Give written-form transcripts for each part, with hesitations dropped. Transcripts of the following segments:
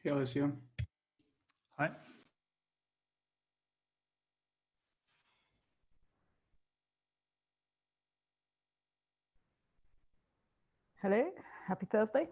Hey, Alessio. Hi. Hello, happy Thursday.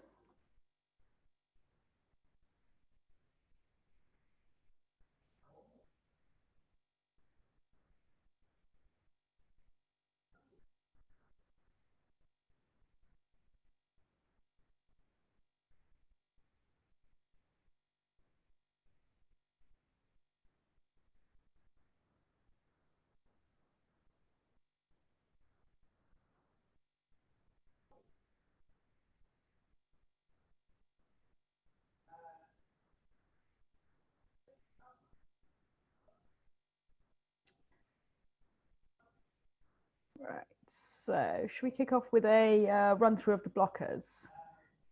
Right, so should we kick off with a run through of the blockers?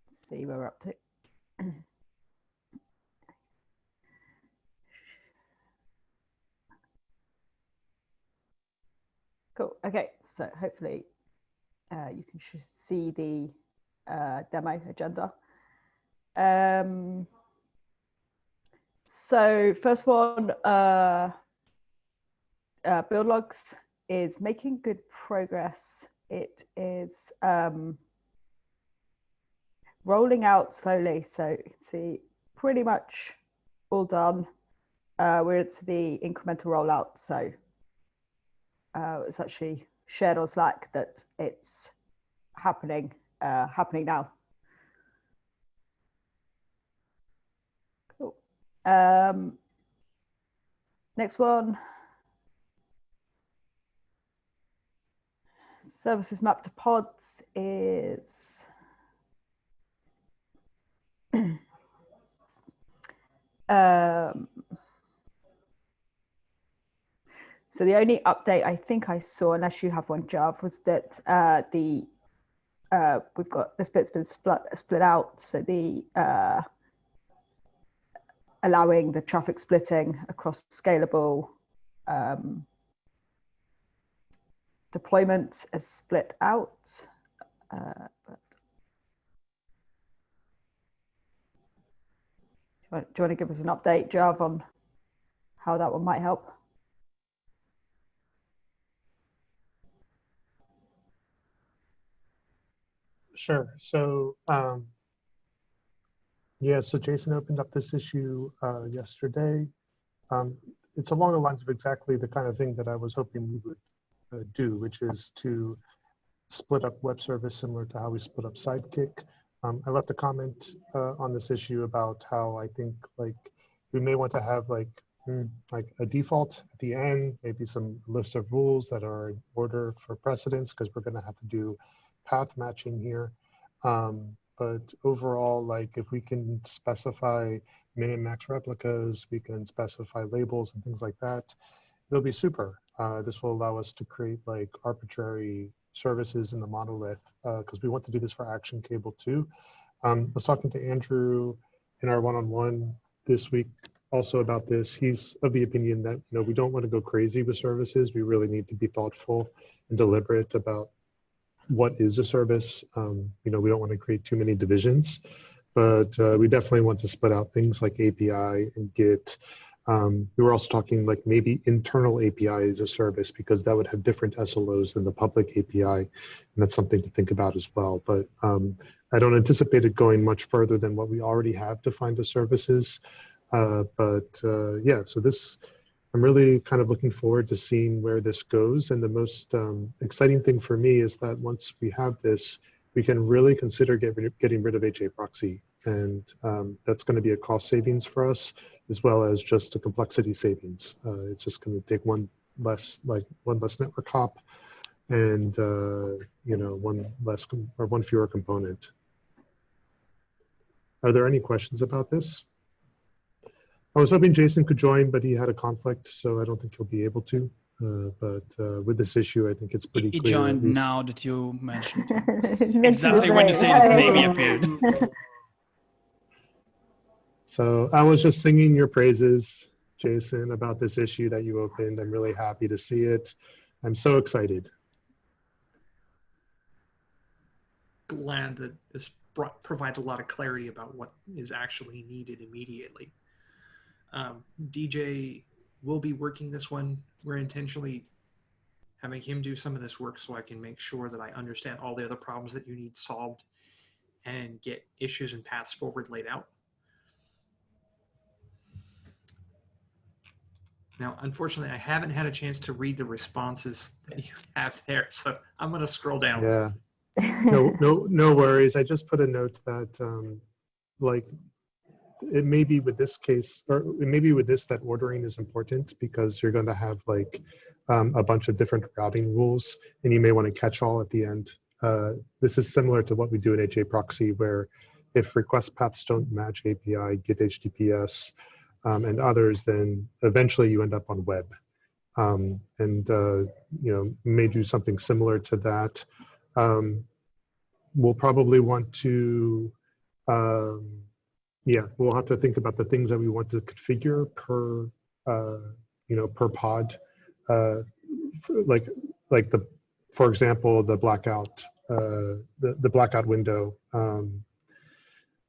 Let's see where we're up to. Cool, okay, so hopefully you can see the demo agenda. So first one, build logs is making good progress. It is rolling out slowly, so you can see pretty much all done. We're into the incremental rollout, so it's actually shared on Slack that it's happening now. Cool. Next one. Services mapped to pods is so the only update I think I saw, unless you have one, Jav, was that we've got this bit's been split out, so the allowing the traffic splitting across scalable deployment is split out. But do you want to give us an update, Jav, on how that one might help? Sure. So yeah, so Jason opened up this issue yesterday. It's along the lines of exactly the kind of thing that I was hoping we would do, which is to split up web service similar to how we split up Sidekick. I left a comment on this issue about how I think like we may want to have like a default at the end, maybe some list of rules that are in order for precedence, because we're going to have to do path matching here. But overall, like if we can specify min and max replicas, we can specify labels and things like that, it'll be super. This will allow us to create like arbitrary services in the monolith, because we want to do this for Action Cable too. I was talking to Andrew in our one-on-one this week also about this. He's of the opinion that we don't want to go crazy with services. We really need to be thoughtful and deliberate about what is a service. We don't want to create too many divisions, but we definitely want to split out things like API and Git. We were also talking like maybe internal API as a service, because that would have different SLOs than the public API. And that's something to think about as well. But I don't anticipate it going much further than what we already have defined as services. Yeah, so this, I'm really kind of looking forward to seeing where this goes. And the most exciting thing for me is that once we have this, we can really consider getting rid of HA proxy. And that's going to be a cost savings for us, as well as just a complexity savings. It's just going to take one less network hop, and one fewer component. Are there any questions about this? I was hoping Jason could join, but he had a conflict, so I don't think he'll be able to. But with this issue, I think it's pretty clear. He joined now that you mentioned him. Exactly when you say his name, he appeared. So I was just singing your praises, Jason, about this issue that you opened. I'm really happy to see it. I'm so excited. Glad that this provides a lot of clarity about what is actually needed immediately. DJ will be working this one. We're intentionally having him do some of this work so I can make sure that I understand all the other problems that you need solved and get issues and paths forward laid out. Now, unfortunately, I haven't had a chance to read the responses that you have there, so I'm going to scroll down. Yeah. No worries. I just put a note that like it may be with this case, or it may be with this, that ordering is important because you're going to have like a bunch of different routing rules, and you may want to catch all at the end. This is similar to what we do in HA proxy, where if request paths don't match API, Git HTTPS, and others, then eventually you end up on web. You know, may do something similar to that. We'll probably want to, yeah, we'll have to think about the things that we want to configure per, you know, per pod. Like for example, the blackout, the blackout window,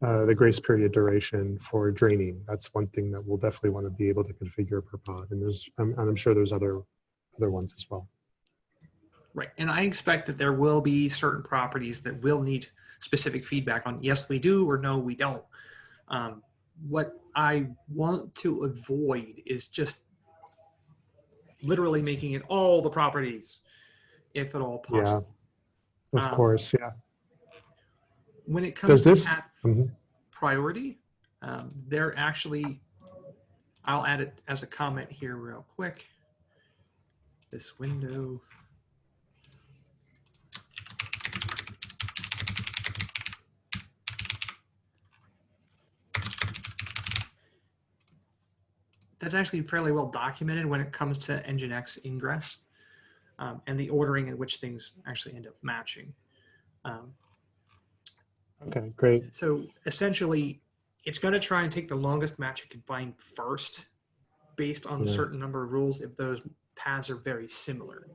the grace period duration for draining. That's one thing that we'll definitely want to be able to configure per pod. And I'm sure there's other ones as well. Right, and I expect that there will be certain properties that will need specific feedback on yes, we do, or no, we don't. What I want to avoid is just literally making it all the properties, if at all possible. Yeah, of course, yeah. When it comes to path Mm-hmm. priority, they're actually, I'll add it as a comment here real quick. This window. That's actually fairly well documented when it comes to Nginx ingress and the ordering in which things actually end up matching. Okay, great. So essentially, it's going to try and take the longest match it can find first, based on a certain number of rules if those paths are very similar.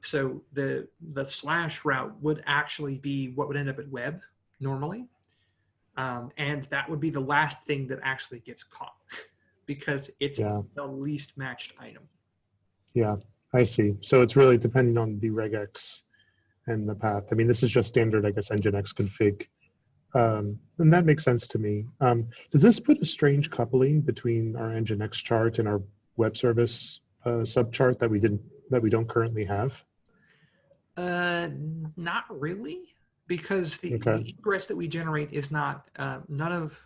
So the slash route would actually be what would end up at web normally, and that would be the last thing that actually gets caught because it's the least matched item. Yeah, I see. So it's really depending on the regex and the path. I mean, this is just standard, I guess, Nginx config. And that makes sense to me. Does this put a strange coupling between our Nginx chart and our web service subchart that we don't currently have? Not really, because the ingress that we generate is not, none of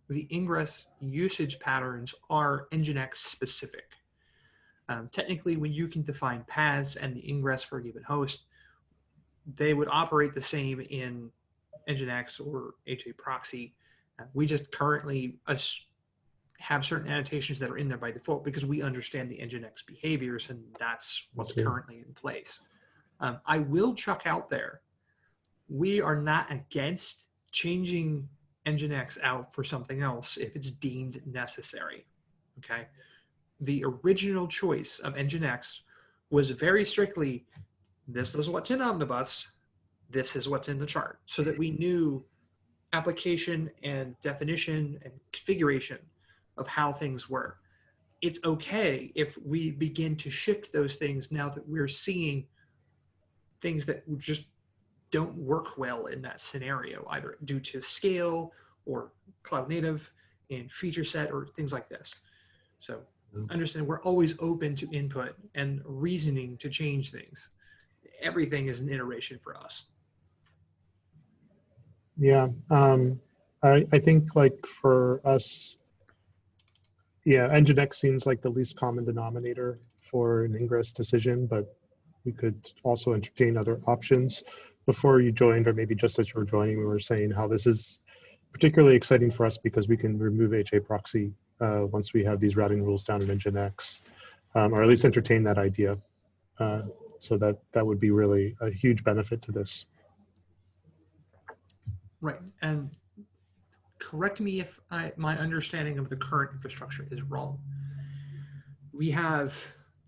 the ingress usage patterns are Nginx specific. Technically, when you can define paths and the ingress for a given host, they would operate the same in Nginx or HA proxy. We just currently have certain annotations that are in there by default because we understand the Nginx behaviors, and that's what's currently in place. I will chuck out there, we are not against changing Nginx out for something else if it's deemed necessary, okay? The original choice of Nginx was very strictly, this is what's in Omnibus, this is what's in the chart, so that we knew application and definition and configuration of how things were. It's okay if we begin to shift those things now that we're seeing things that just don't work well in that scenario, either due to scale or cloud native and feature set or things like this. So understand we're always open to input and reasoning to change things. Everything is an iteration for us. Yeah, I think like for us, Nginx seems like the least common denominator for an ingress decision, but we could also entertain other options. Before you joined, or maybe just as you were joining, we were saying how this is particularly exciting for us because we can remove HA proxy once we have these routing rules down in Nginx, or at least entertain that idea. So that would be really a huge benefit to this. Right, and correct me if my understanding of the current infrastructure is wrong. We have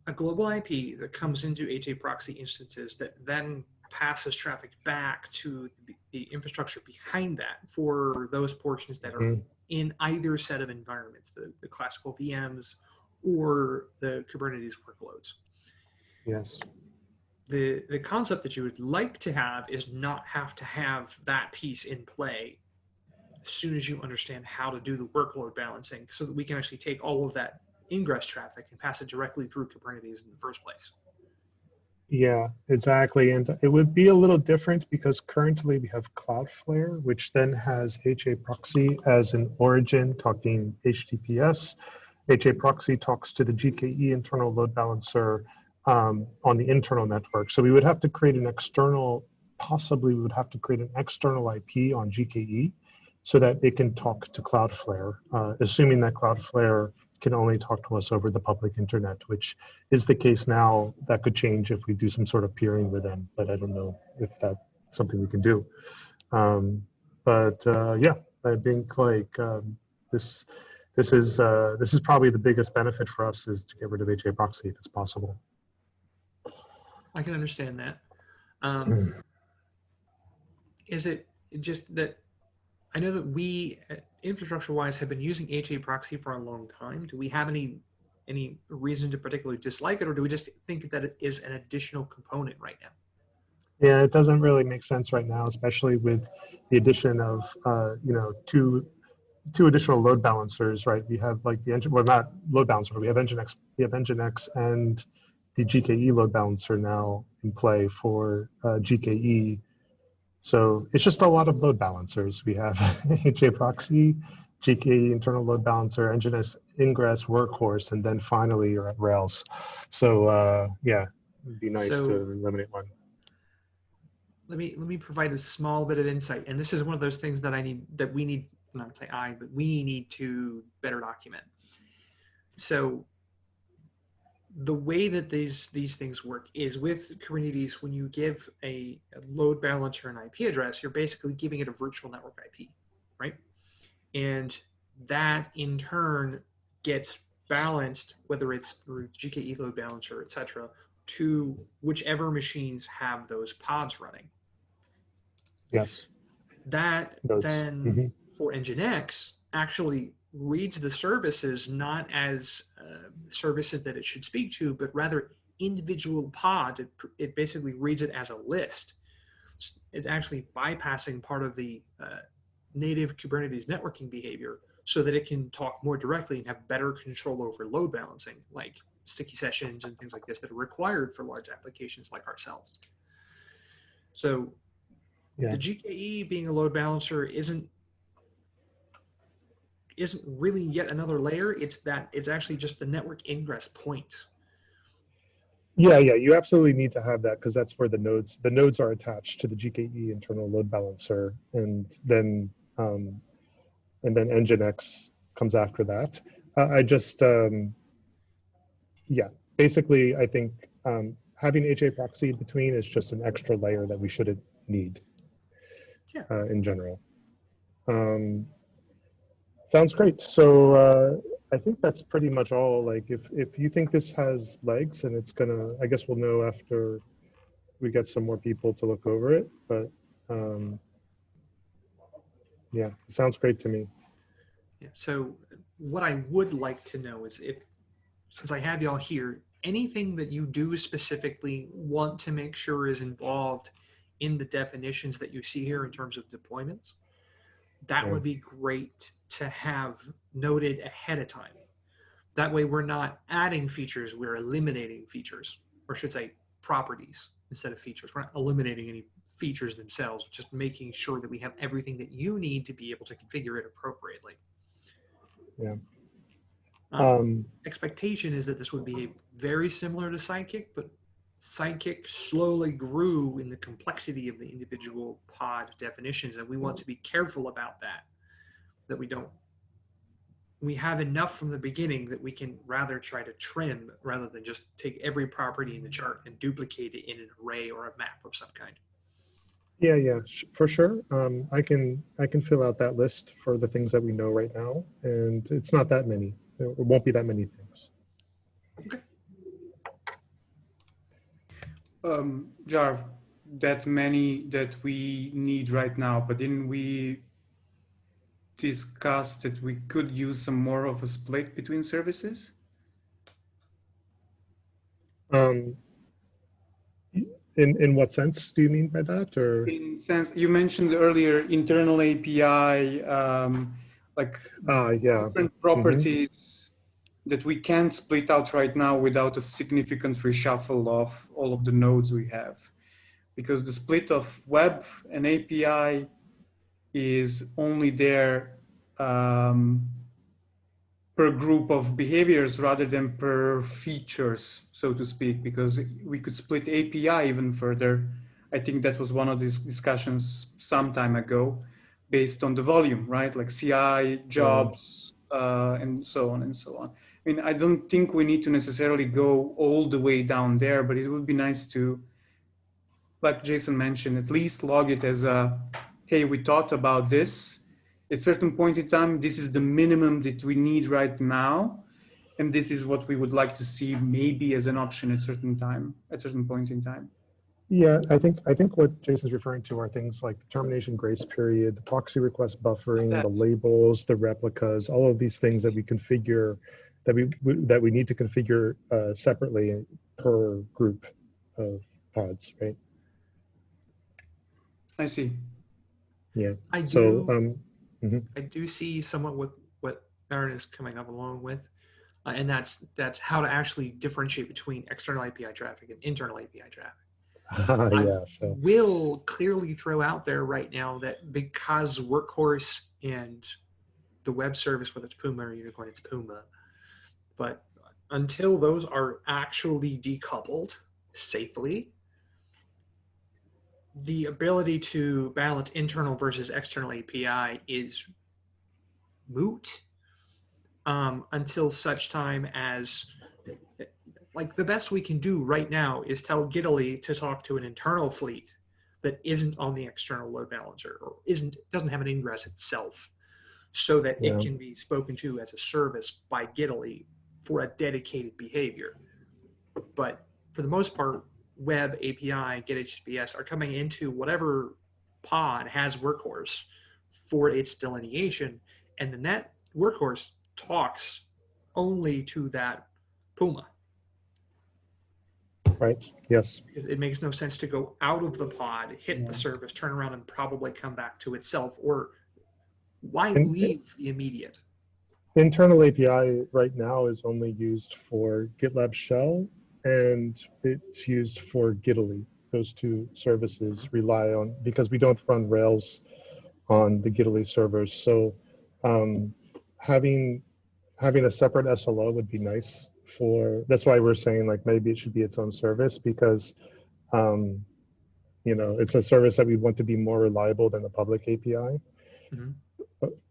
a global IP that comes into HA proxy instances that then passes traffic back to the infrastructure behind that for those portions that are in either set of environments, the classical VMs or the Kubernetes workloads. Yes. The concept that you would like to have is not have to have that piece in play as soon as you understand how to do the workload balancing, so that we can actually take all of that ingress traffic and pass it directly through Kubernetes in the first place. Yeah, exactly. And it would be a little different because currently we have Cloudflare, which then has HA proxy as an origin talking HTTPS. HA proxy talks to the GKE internal load balancer on the internal network. So we would have to create an external, possibly we would have to create an external IP on GKE so that it can talk to Cloudflare, assuming that Cloudflare can only talk to us over the public internet, which is the case now. That could change if we do some sort of peering with them, but I don't know if that's something we can do. Yeah, I think like this is probably the biggest benefit for us, is to get rid of HA proxy if it's possible. I can understand that. Is it just that I know that we, infrastructure-wise, have been using HA proxy for a long time. Do we have any reason to particularly dislike it, or do we just think that it is an additional component right now? Yeah, it doesn't really make sense right now, especially with the addition of two additional load balancers, right? We have like the engine, well, not load balancer, but we have Nginx and the GKE load balancer now in play for GKE. So it's just a lot of load balancers. We have HA proxy, GKE internal load balancer, Nginx ingress, workhorse, and then finally you're at Rails. So yeah, it'd be nice to eliminate one. Let me provide a small bit of insight, and this is one of those things that we need, not say I, but we need to better document. So the way that these things work is with Kubernetes, when you give a load balancer an IP address, you're basically giving it a virtual network IP, right? And that in turn gets balanced, whether it's through GKE load balancer, et cetera, to whichever machines have those pods running. Yes. That then for Nginx actually reads the services not as services that it should speak to, but rather individual pods. It basically reads it as a list. It's actually bypassing part of the native Kubernetes networking behavior so that it can talk more directly and have better control over load balancing, like sticky sessions and things like this that are required for large applications like ourselves. So the GKE being a load balancer isn't really yet another layer. It's actually just the network ingress point. Yeah, you absolutely need to have that, because that's where the nodes are attached to the GKE internal load balancer, and then Nginx comes after that. Yeah, basically I think having HA proxy in between is just an extra layer that we shouldn't need in general. Sounds great. So I think that's pretty much all. Like if you think this has legs, and it's gonna, I guess we'll know after we get some more people to look over it, but yeah, it sounds great to me. Yeah, so what I would like to know is, since I have y'all here, anything that you do specifically want to make sure is involved in the definitions that you see here in terms of deployments, that would be great to have noted ahead of time. That way we're not adding features, we're eliminating features, or I should say properties instead of features. We're not eliminating any features themselves, just making sure that we have everything that you need to be able to configure it appropriately. Yeah. Expectation is that this would behave very similar to Sidekick, but Sidekick slowly grew in the complexity of the individual pod definitions, and we want to be careful about that we have enough from the beginning that we can rather try to trim rather than just take every property in the chart and duplicate it in an array or a map of some kind. Yeah, for sure. I can fill out that list for the things that we know right now, and it's not that many. It won't be that many things. Okay. Jar, that many that we need right now, but didn't we discuss that we could use some more of a split between services? In what sense do you mean by that? Or In sense, you mentioned earlier internal API, like yeah. different properties that we can't split out right now without a significant reshuffle of all of the nodes we have. Because the split of web and API is only there per group of behaviors rather than per features, so to speak, because we could split API even further. I think that was one of these discussions some time ago based on the volume, right? Like CI, jobs, and so on and so on. I mean, I don't think we need to necessarily go all the way down there, but it would be nice to, like Jason mentioned, at least log it as a, hey, we thought about this. At a certain point in time, this is the minimum that we need right now. And this is what we would like to see maybe as an option at certain point in time. Yeah, I think what Jason's referring to are things like the termination grace period, the proxy request buffering, the labels, the replicas, all of these things that we configure, that we need to configure separately per group of pods, right? I see. Yeah. I do see somewhat what Aaron is coming up along with, and that's how to actually differentiate between external API traffic and internal API traffic. Yeah, I will clearly throw out there right now that because Workhorse and the web service, whether it's Puma or Unicorn, it's Puma. But until those are actually decoupled safely, the ability to balance internal versus external API is moot until such time as, like, the best we can do right now is tell Gitly to talk to an internal fleet that isn't on the external load balancer or doesn't have an ingress itself, so that it can be spoken to as a service by Gitly for a dedicated behavior. But for the most part, web API, Get HTTPS are coming into whatever pod has Workhorse for its delineation, and then that Workhorse talks only to that Puma. Right. Yes. It makes no sense to go out of the pod, hit the service, turn around, and probably come back to itself. Or why leave the immediate? Internal API right now is only used for GitLab shell, and it's used for Gitly. Those two services rely on, because we don't run Rails on the Gitly servers. So having a separate SLO would be nice for, that's why we're saying like maybe it should be its own service, because you know, it's a service that we want to be more reliable than the public API.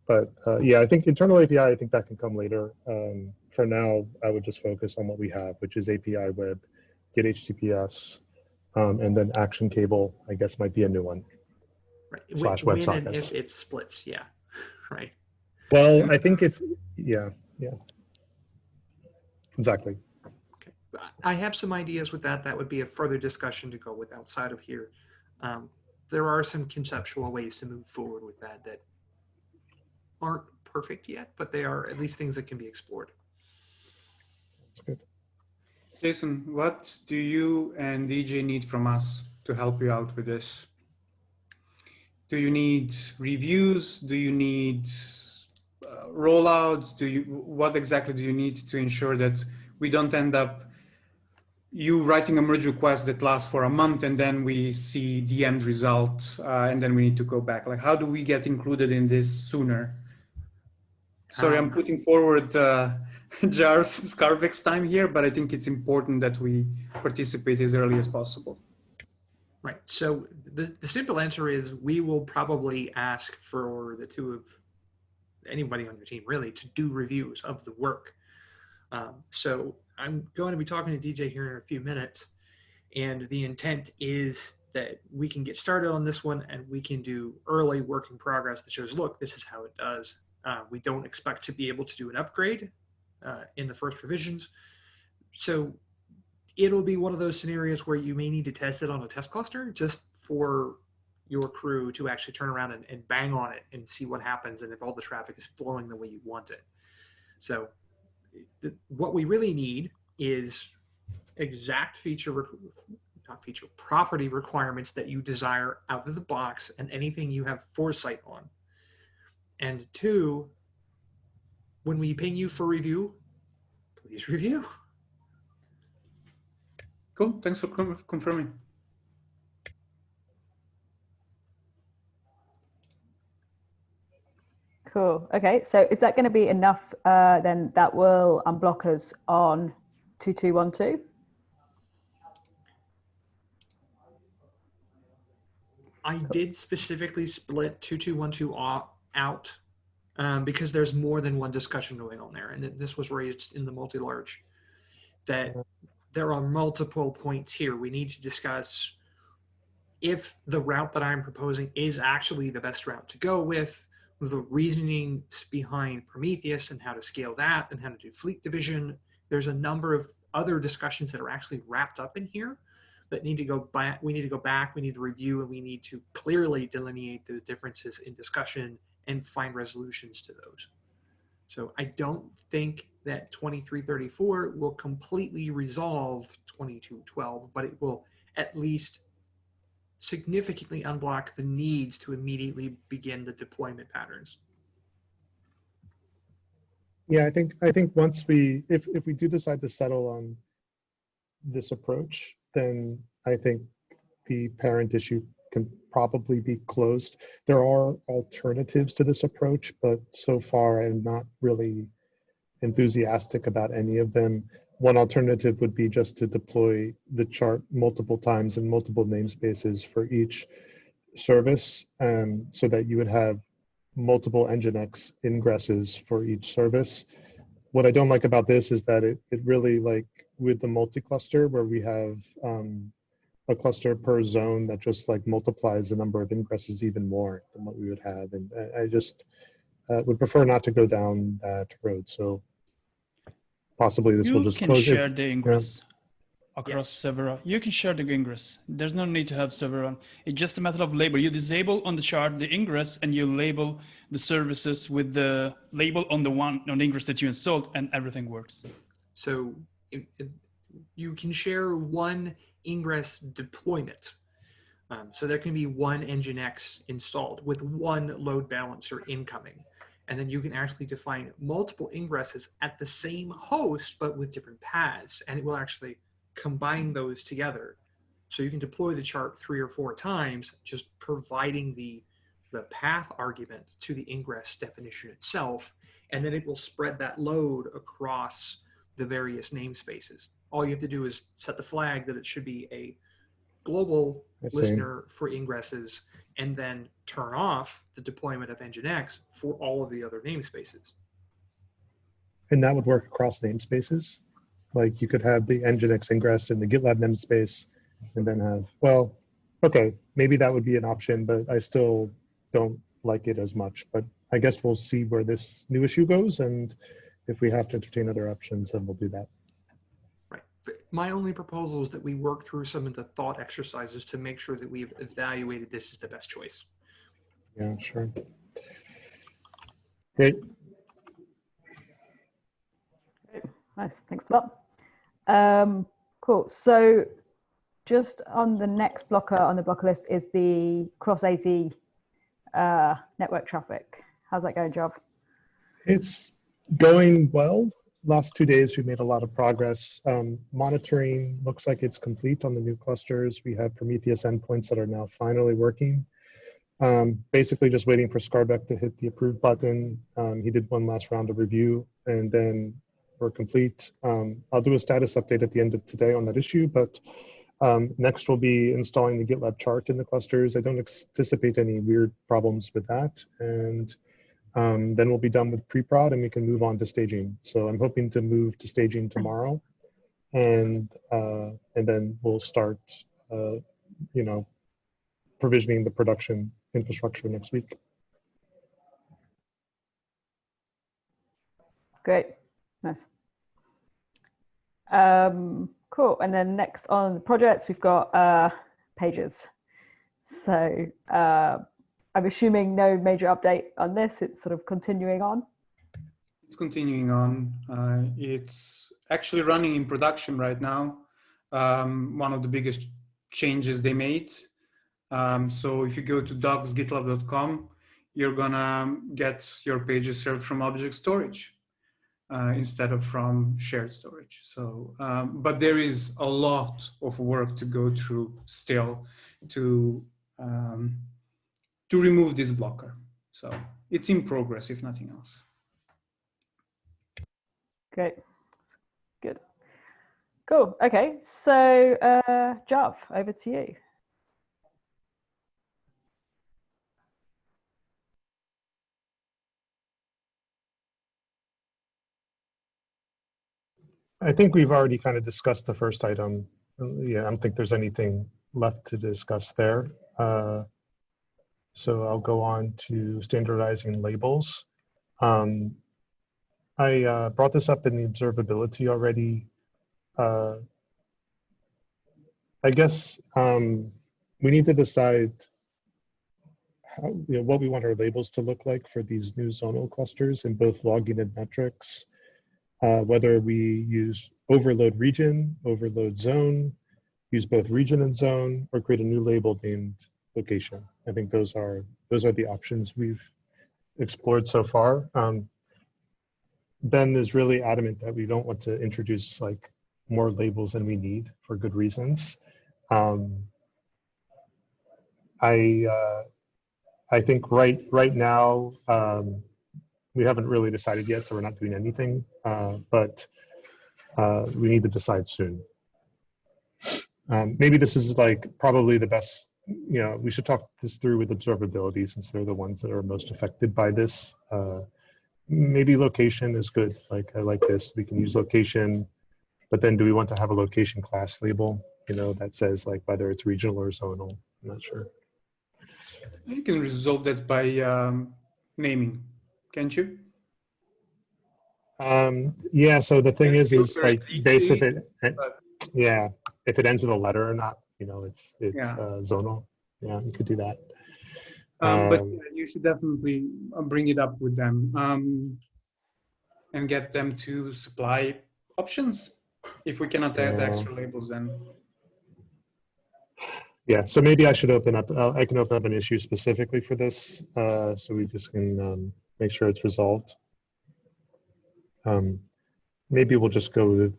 But yeah, I think internal API, I think that can come later. For now, I would just focus on what we have, which is API web, Get HTTPS, and then action cable, I guess, might be a new one. Right. / WebSockets. And if it splits, yeah. Right. Well, I think yeah, exactly. Okay. I have some ideas with that. That would be a further discussion to go with outside of here. There are some conceptual ways to move forward with that aren't perfect yet, but they are at least things that can be explored. That's good. Jason, what do you and DJ need from us to help you out with this? Do you need reviews? Do you need rollouts? What exactly do you need to ensure that we don't end up you writing a merge request that lasts for a month and then we see the end result and then we need to go back? Like, how do we get included in this sooner? Sorry, I'm putting forward Jar's Skarbek's time here, but I think it's important that we participate as early as possible. Right. So the simple answer is we will probably ask for the two of anybody on your team really to do reviews of the work. So I'm going to be talking to DJ here in a few minutes, and the intent is that we can get started on this one and we can do early work in progress that shows, look, this is how it does. We don't expect to be able to do an upgrade in the first revisions. So it'll be one of those scenarios where you may need to test it on a test cluster just for your crew to actually turn around and bang on it and see what happens and if all the traffic is flowing the way you want it. So what we really need is exact property requirements that you desire out of the box and anything you have foresight on. And two, when we ping you for review, please review. Cool, thanks for confirming. Cool. Okay, so is that going to be enough then that will unblock us on 2212? I did specifically split 2212 out because there's more than one discussion going on there. And this was raised in the multi-large that there are multiple points here. We need to discuss if the route that I'm proposing is actually the best route to go with, the reasoning behind Prometheus and how to scale that and how to do fleet division. There's a number of other discussions that are actually wrapped up in here that need to go back. We need to go back, we need to review, and we need to clearly delineate the differences in discussion and find resolutions to those. So I don't think that 2334 will completely resolve 2212, but it will at least significantly unblock the needs to immediately begin the deployment patterns. Yeah, I think once if we do decide to settle on this approach, then I think the parent issue can probably be closed. There are alternatives to this approach, but so far I'm not really enthusiastic about any of them. One alternative would be just to deploy the chart multiple times in multiple namespaces for each service, so that you would have multiple Nginx ingresses for each service. What I don't like about this is that it really, like with the multi-cluster where we have a cluster per zone that just like multiplies the number of ingresses even more than what we would have. And I just would prefer not to go down that road. So possibly this will just close it. You can share the ingress across several. You can share the ingress. There's no need to have several. It's just a matter of label. You disable on the chart the ingress and you label the services with the label on the ingress that you installed, and everything works. So you can share one ingress deployment. So there can be one Nginx installed with one load balancer incoming. And then you can actually define multiple ingresses at the same host, but with different paths. And it will actually combine those together. So you can deploy the chart 3 or 4 times, just providing the path argument to the ingress definition itself. And then it will spread that load across the various namespaces. All you have to do is set the flag that it should be a global listener for ingresses, and then turn off the deployment of Nginx for all of the other namespaces. And that would work across namespaces? Like you could have the Nginx ingress in the GitLab namespace and then have, well, okay, maybe that would be an option, but I still don't like it as much. But I guess we'll see where this new issue goes. And if we have to entertain other options, then we'll do that. Right. My only proposal is that we work through some of the thought exercises to make sure that we've evaluated this as the best choice. Yeah, sure. Great. Nice, thanks for that. Cool. So just on the next blocker on the blocker list is the cross AZ network traffic. How's that going, Job? It's going well. Last 2 days, we've made a lot of progress. Monitoring looks like it's complete on the new clusters. We have Prometheus endpoints that are now finally working. Basically just waiting for Skarbek to hit the approve button. He did one last round of review and then we're complete. I'll do a status update at the end of today on that issue, but next we'll be installing the GitLab chart in the clusters. I don't anticipate any weird problems with that. And then we'll be done with pre-prod and we can move on to staging. So I'm hoping to move to staging tomorrow, and then we'll start, you know, provisioning the production infrastructure next week. Great, nice. Cool. And then next on the project, we've got pages. So I'm assuming no major update on this. It's sort of continuing on. It's continuing on. It's actually running in production right now. One of the biggest changes they made. So if you go to docs.gitlab.com, you're gonna get your pages served from object storage instead of from shared storage. So, but there is a lot of work to go through still to remove this blocker. So it's in progress, if nothing else. Great. That's good. Cool. Okay. So, Jav, over to you. I think we've already kind of discussed the first item. Yeah, I don't think there's anything left to discuss there. So I'll go on to standardizing labels. I brought this up in the observability already. I guess we need to decide how, what we want our labels to look like for these new zonal clusters in both logging and metrics. Whether we use overload region, overload zone, use both region and zone, or create a new label named location. I think those are the options we've explored so far. Ben is really adamant that we don't want to introduce like more labels than we need for good reasons. I think right now we haven't really decided yet, so we're not doing anything. But we need to decide soon. Maybe this is like probably the best. We should talk this through with observability since they're the ones that are most affected by this. Maybe location is good. Like I like this. We can use location, but then do we want to have a location class label? That says like whether it's regional or zonal. I'm not sure. You can resolve that by naming, can't you? Yeah. So the thing is like base if it, but yeah, if it ends with a letter or not. It's Yeah. Zonal. Yeah, you could do that. But you should definitely bring it up with them and get them to supply options. If we cannot add Yeah. extra labels, then Yeah, so maybe I should open up, I can open up an issue specifically for this, so we just can make sure it's resolved. Maybe we'll just go with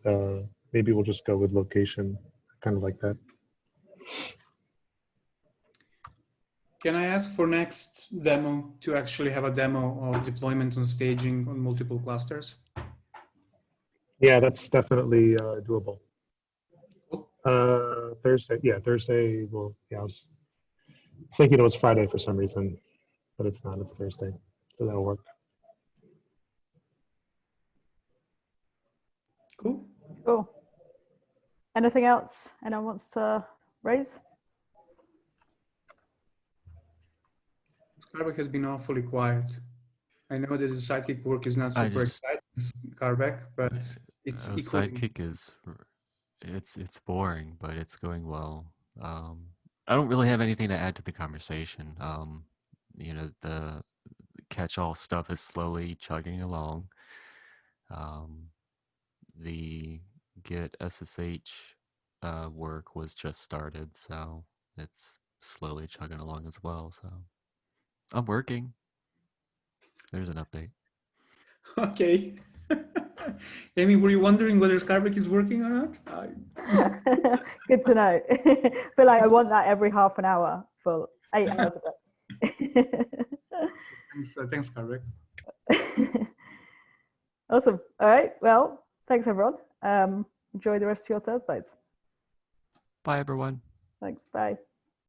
location, kind of like that. Can I ask for next demo to actually have a demo of deployment on staging on multiple clusters? Yeah, that's definitely doable. Thursday, yeah, Thursday. Well, yeah, I was thinking it was Friday for some reason, but it's not. It's Thursday, so that'll work. Cool. Cool. Anything else anyone wants to raise? Skarbek has been awfully quiet. I know that the sidekick work is not super exciting, Skarbek, but it's equally. Sidekick is it's boring, but it's going well. I don't really have anything to add to the conversation. The catch-all stuff is slowly chugging along. The Git SSH work was just started, so it's slowly chugging along as well. So I'm working. There's an update. Okay. Amy, were you wondering whether Skarbek is working or not? Good to know. I feel like I want that every half an hour for 8 hours a day. Thanks, Skarbek. Awesome. All right. Well, thanks everyone. Enjoy the rest of your Thursdays. Bye, everyone. Thanks. Bye.